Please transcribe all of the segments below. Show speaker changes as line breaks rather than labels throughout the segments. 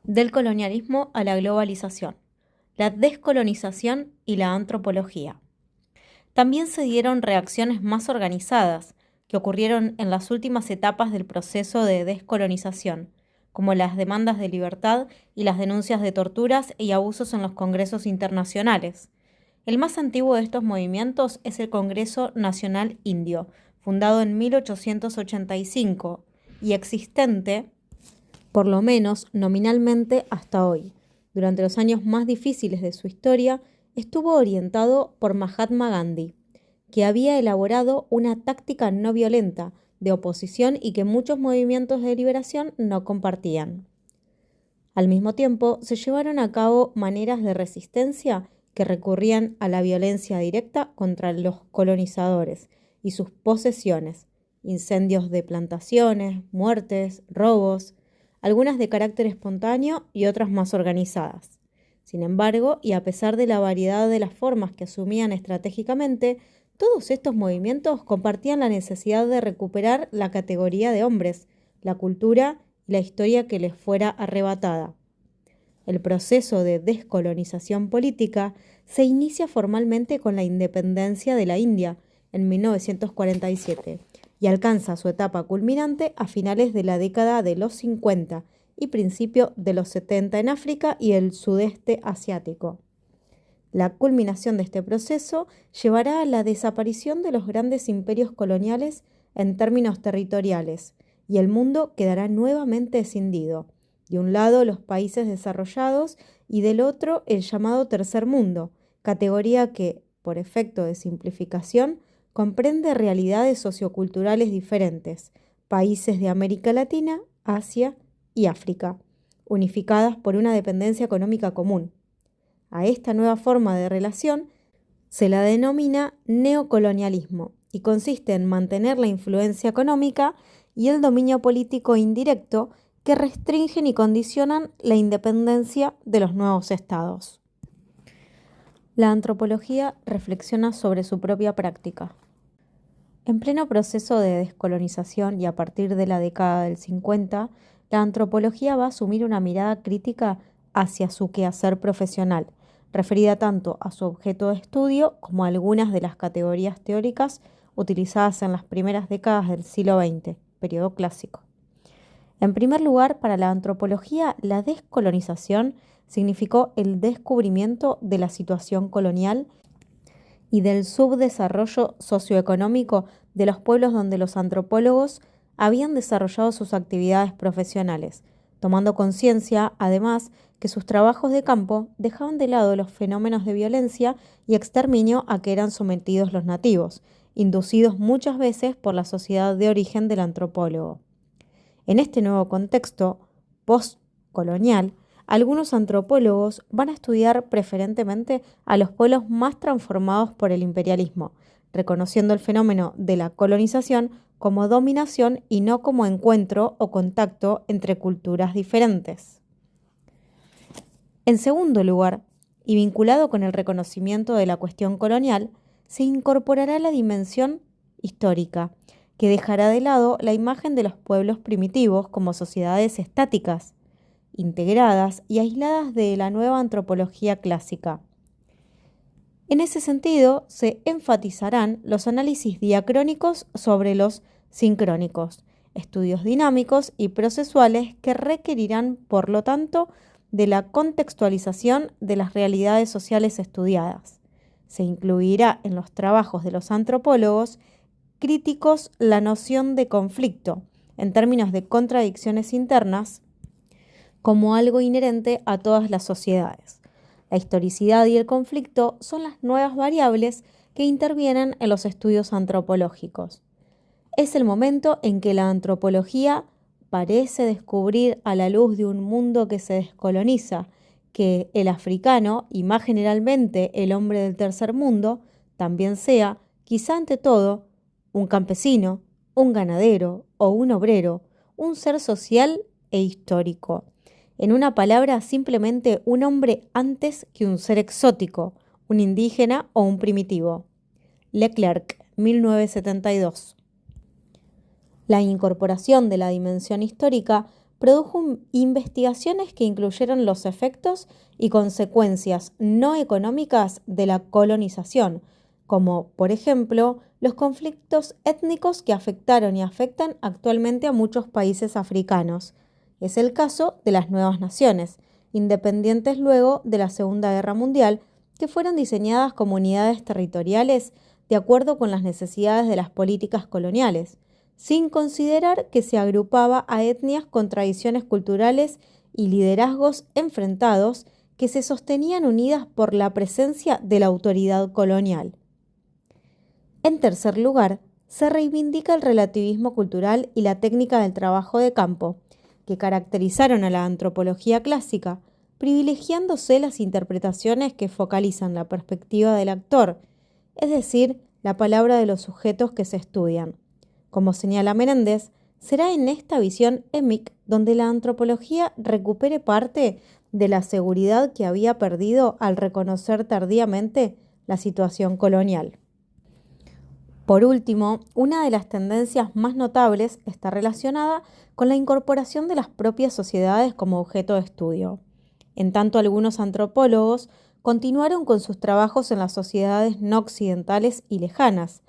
Del colonialismo a la globalización, la descolonización y la antropología. También se dieron reacciones más organizadas que ocurrieron en las últimas etapas del proceso de descolonización, como las demandas de libertad y las denuncias de torturas y abusos en los congresos internacionales. El más antiguo de estos movimientos es el Congreso Nacional Indio, fundado en 1885 y existente por lo menos nominalmente hasta hoy. Durante los años más difíciles de su historia, estuvo orientado por Mahatma Gandhi, que había elaborado una táctica no violenta de oposición y que muchos movimientos de liberación no compartían. Al mismo tiempo, se llevaron a cabo maneras de resistencia que recurrían a la violencia directa contra los colonizadores y sus posesiones, incendios de plantaciones, muertes, robos, algunas de carácter espontáneo y otras más organizadas. Sin embargo, y a pesar de la variedad de las formas que asumían estratégicamente, todos estos movimientos compartían la necesidad de recuperar la categoría de hombres, la cultura y la historia que les fuera arrebatada. El proceso de descolonización política se inicia formalmente con la independencia de la India en 1947 y alcanza su etapa culminante a finales de la década de los 50 y principio de los 70 en África y el sudeste asiático. La culminación de este proceso llevará a la desaparición de los grandes imperios coloniales en términos territoriales, y el mundo quedará nuevamente escindido. De un lado los países desarrollados y del otro el llamado tercer mundo, categoría que, por efecto de simplificación, comprende realidades socioculturales diferentes, países de América Latina, Asia y África, unificadas por una dependencia económica común. A esta nueva forma de relación se la denomina neocolonialismo y consiste en mantener la influencia económica y el dominio político indirecto que restringen y condicionan la independencia de los nuevos estados. La antropología reflexiona sobre su propia práctica. En pleno proceso de descolonización y a partir de la década del 50, la antropología va a asumir una mirada crítica hacia su quehacer profesional, referida tanto a su objeto de estudio como a algunas de las categorías teóricas utilizadas en las primeras décadas del siglo XX, periodo clásico. En primer lugar, para la antropología, la descolonización significó el descubrimiento de la situación colonial y del subdesarrollo socioeconómico de los pueblos donde los antropólogos habían desarrollado sus actividades profesionales, tomando conciencia, además, que sus trabajos de campo dejaban de lado los fenómenos de violencia y exterminio a que eran sometidos los nativos, inducidos muchas veces por la sociedad de origen del antropólogo. En este nuevo contexto postcolonial, algunos antropólogos van a estudiar preferentemente a los pueblos más transformados por el imperialismo, reconociendo el fenómeno de la colonización como dominación y no como encuentro o contacto entre culturas diferentes. En segundo lugar, y vinculado con el reconocimiento de la cuestión colonial, se incorporará la dimensión histórica, que dejará de lado la imagen de los pueblos primitivos como sociedades estáticas, integradas y aisladas de la nueva antropología clásica. En ese sentido, se enfatizarán los análisis diacrónicos sobre los sincrónicos, estudios dinámicos y procesuales que requerirán, por lo tanto, de la contextualización de las realidades sociales estudiadas. Se incluirá en los trabajos de los antropólogos críticos la noción de conflicto, en términos de contradicciones internas, como algo inherente a todas las sociedades. La historicidad y el conflicto son las nuevas variables que intervienen en los estudios antropológicos. Es el momento en que la antropología parece descubrir a la luz de un mundo que se descoloniza, que el africano, y más generalmente el hombre del tercer mundo, también sea, quizá ante todo, un campesino, un ganadero o un obrero, un ser social e histórico. En una palabra, simplemente un hombre antes que un ser exótico, un indígena o un primitivo. Leclerc, 1972. La incorporación de la dimensión histórica produjo investigaciones que incluyeron los efectos y consecuencias no económicas de la colonización, como, por ejemplo, los conflictos étnicos que afectaron y afectan actualmente a muchos países africanos. Es el caso de las nuevas naciones, independientes luego de la Segunda Guerra Mundial, que fueron diseñadas como unidades territoriales de acuerdo con las necesidades de las políticas coloniales, sin considerar que se agrupaba a etnias con tradiciones culturales y liderazgos enfrentados que se sostenían unidas por la presencia de la autoridad colonial. En tercer lugar, se reivindica el relativismo cultural y la técnica del trabajo de campo, que caracterizaron a la antropología clásica, privilegiándose las interpretaciones que focalizan la perspectiva del actor, es decir, la palabra de los sujetos que se estudian. Como señala Menéndez, será en esta visión EMIC donde la antropología recupere parte de la seguridad que había perdido al reconocer tardíamente la situación colonial. Por último, una de las tendencias más notables está relacionada con la incorporación de las propias sociedades como objeto de estudio. En tanto, algunos antropólogos continuaron con sus trabajos en las sociedades no occidentales y lejanas.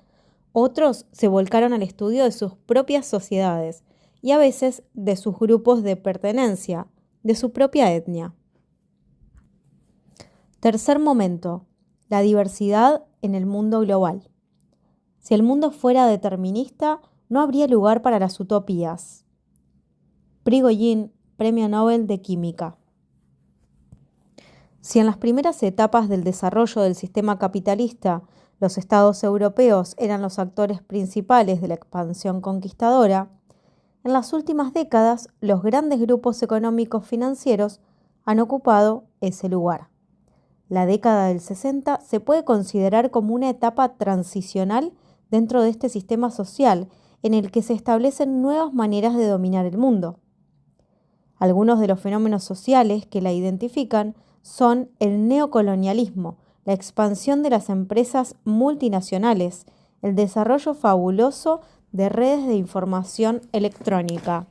Otros se volcaron al estudio de sus propias sociedades y a veces de sus grupos de pertenencia, de su propia etnia. Tercer momento, la diversidad en el mundo global. Si el mundo fuera determinista, no habría lugar para las utopías. Prigogine, Premio Nobel de Química. Si en las primeras etapas del desarrollo del sistema capitalista los estados europeos eran los actores principales de la expansión conquistadora, en las últimas décadas los grandes grupos económicos financieros han ocupado ese lugar. La década del 60 se puede considerar como una etapa transicional dentro de este sistema social en el que se establecen nuevas maneras de dominar el mundo. Algunos de los fenómenos sociales que la identifican son el neocolonialismo, la expansión de las empresas multinacionales, el desarrollo fabuloso de redes de información electrónica.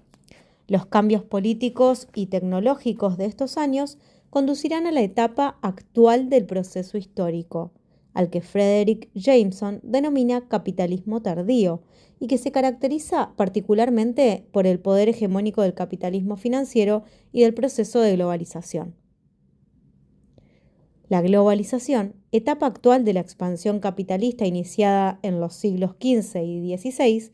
Los cambios políticos y tecnológicos de estos años conducirán a la etapa actual del proceso histórico, al que Frederick Jameson denomina capitalismo tardío y que se caracteriza particularmente por el poder hegemónico del capitalismo financiero y del proceso de globalización. La globalización, etapa actual de la expansión capitalista iniciada en los siglos XV y XVI,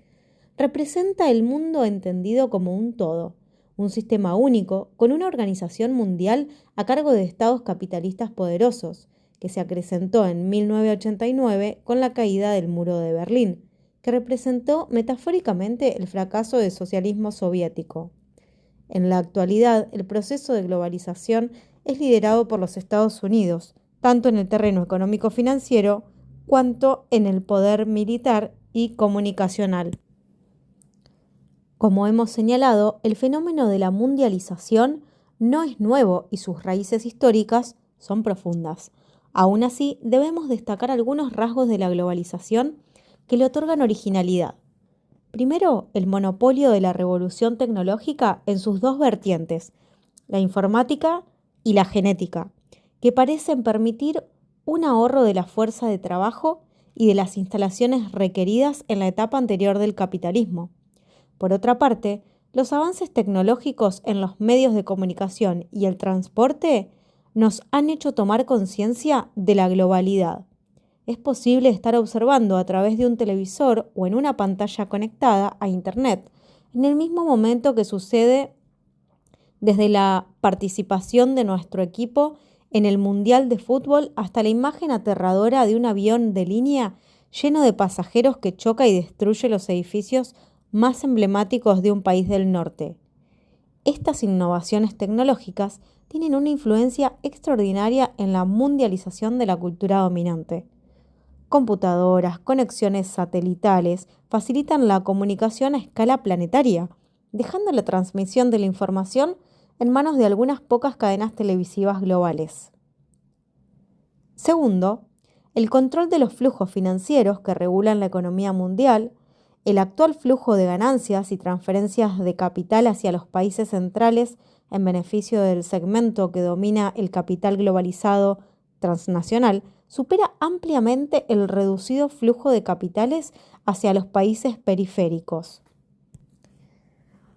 representa el mundo entendido como un todo, un sistema único con una organización mundial a cargo de estados capitalistas poderosos, que se acrecentó en 1989 con la caída del Muro de Berlín, que representó metafóricamente el fracaso del socialismo soviético. En la actualidad, el proceso de globalización es liderado por los Estados Unidos, tanto en el terreno económico-financiero cuanto en el poder militar y comunicacional. Como hemos señalado, el fenómeno de la mundialización no es nuevo y sus raíces históricas son profundas. Aún así, debemos destacar algunos rasgos de la globalización que le otorgan originalidad. Primero, el monopolio de la revolución tecnológica en sus dos vertientes, la informática y la genética, que parecen permitir un ahorro de la fuerza de trabajo y de las instalaciones requeridas en la etapa anterior del capitalismo. Por otra parte, los avances tecnológicos en los medios de comunicación y el transporte nos han hecho tomar conciencia de la globalidad. Es posible estar observando a través de un televisor o en una pantalla conectada a Internet, en el mismo momento que sucede desde la participación de nuestro equipo en el Mundial de Fútbol hasta la imagen aterradora de un avión de línea lleno de pasajeros que choca y destruye los edificios más emblemáticos de un país del norte. Estas innovaciones tecnológicas tienen una influencia extraordinaria en la mundialización de la cultura dominante. Computadoras, conexiones satelitales facilitan la comunicación a escala planetaria, dejando la transmisión de la información en manos de algunas pocas cadenas televisivas globales. Segundo, el control de los flujos financieros que regulan la economía mundial el actual flujo de ganancias y transferencias de capital hacia los países centrales en beneficio del segmento que domina el capital globalizado transnacional supera ampliamente el reducido flujo de capitales hacia los países periféricos.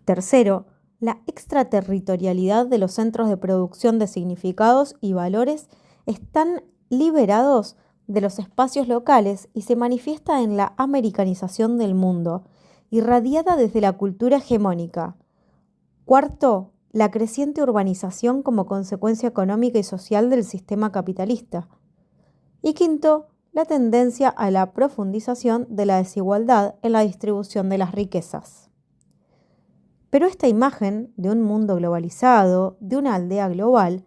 Tercero, la extraterritorialidad de los centros de producción de significados y valores están liberados de los espacios locales y se manifiesta en la americanización del mundo, irradiada desde la cultura hegemónica. Cuarto, la creciente urbanización como consecuencia económica y social del sistema capitalista. Y quinto, la tendencia a la profundización de la desigualdad en la distribución de las riquezas. Pero esta imagen de un mundo globalizado, de una aldea global,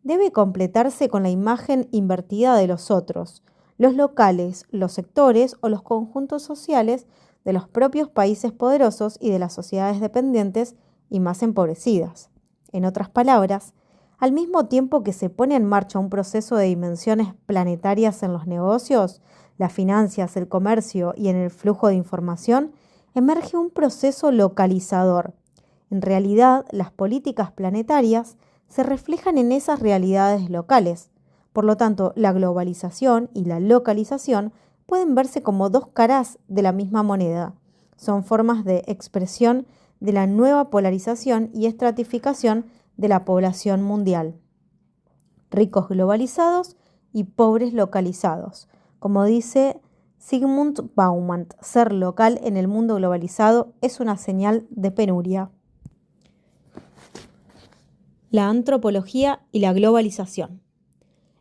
debe completarse con la imagen invertida de los otros, los locales, los sectores o los conjuntos sociales de los propios países poderosos y de las sociedades dependientes y más empobrecidas. En otras palabras, al mismo tiempo que se pone en marcha un proceso de dimensiones planetarias en los negocios, las finanzas, el comercio y en el flujo de información, emerge un proceso localizador. En realidad, las políticas planetarias se reflejan en esas realidades locales. Por lo tanto, la globalización y la localización pueden verse como dos caras de la misma moneda. Son formas de expresión de la nueva polarización y estratificación de la población mundial. Ricos globalizados y pobres localizados. Como dice Zygmunt Bauman, ser local en el mundo globalizado es una señal de penuria. La antropología y la globalización.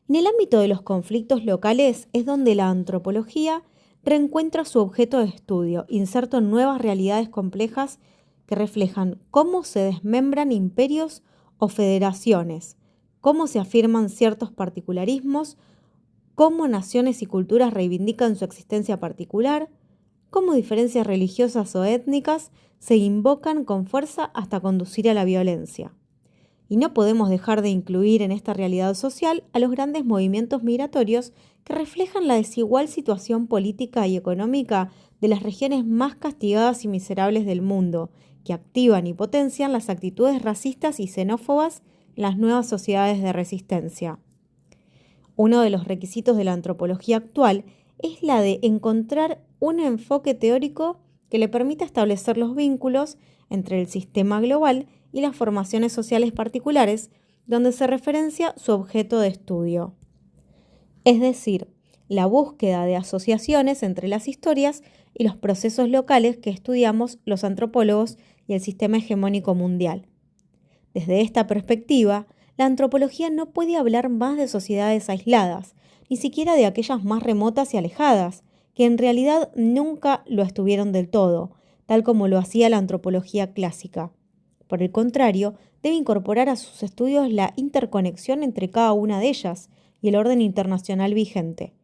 En el ámbito de los conflictos locales es donde la antropología reencuentra su objeto de estudio, inserto en nuevas realidades complejas que reflejan cómo se desmembran imperios o federaciones, cómo se afirman ciertos particularismos, cómo naciones y culturas reivindican su existencia particular, cómo diferencias religiosas o étnicas se invocan con fuerza hasta conducir a la violencia. Y no podemos dejar de incluir en esta realidad social a los grandes movimientos migratorios que reflejan la desigual situación política y económica de las regiones más castigadas y miserables del mundo, que activan y potencian las actitudes racistas y xenófobas en las nuevas sociedades de resistencia. Uno de los requisitos de la antropología actual es la de encontrar un enfoque teórico que le permita establecer los vínculos entre el sistema global y las formaciones sociales particulares, donde se referencia su objeto de estudio. Es decir, la búsqueda de asociaciones entre las historias y los procesos locales que estudiamos los antropólogos y el sistema hegemónico mundial. Desde esta perspectiva, la antropología no puede hablar más de sociedades aisladas, ni siquiera de aquellas más remotas y alejadas, que en realidad nunca lo estuvieron del todo, tal como lo hacía la antropología clásica. Por el contrario, debe incorporar a sus estudios la interconexión entre cada una de ellas y el orden internacional vigente.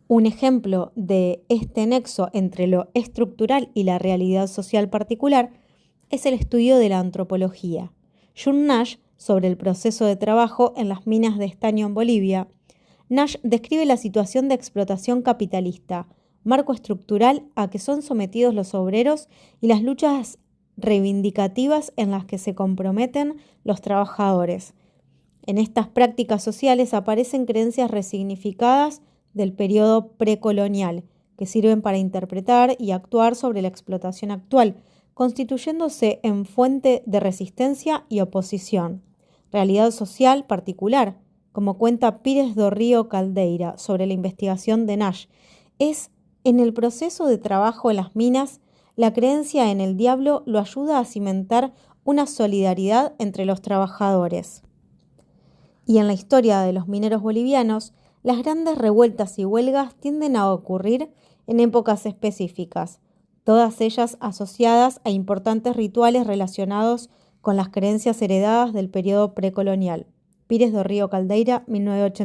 Un ejemplo de este nexo entre lo estructural y la realidad social particular es el estudio de la antropología. John Nash, sobre el proceso de trabajo en las minas de estaño en Bolivia, Nash describe la situación de explotación capitalista, marco estructural a que son sometidos los obreros y las luchas reivindicativas en las que se comprometen los trabajadores. En estas prácticas sociales aparecen creencias resignificadas del periodo precolonial, que sirven para interpretar y actuar sobre la explotación actual, constituyéndose en fuente de resistencia y oposición. Realidad social particular, como cuenta Pires do Rio Caldeira sobre la investigación de Nash, es en el proceso de trabajo en las minas. La creencia en el diablo lo ayuda a cimentar una solidaridad entre los trabajadores. Y en la historia de los mineros bolivianos, las grandes revueltas y huelgas tienden a ocurrir en épocas específicas, todas ellas asociadas a importantes rituales relacionados con las creencias heredadas del periodo precolonial. Pires do Rio Caldeira, 1980.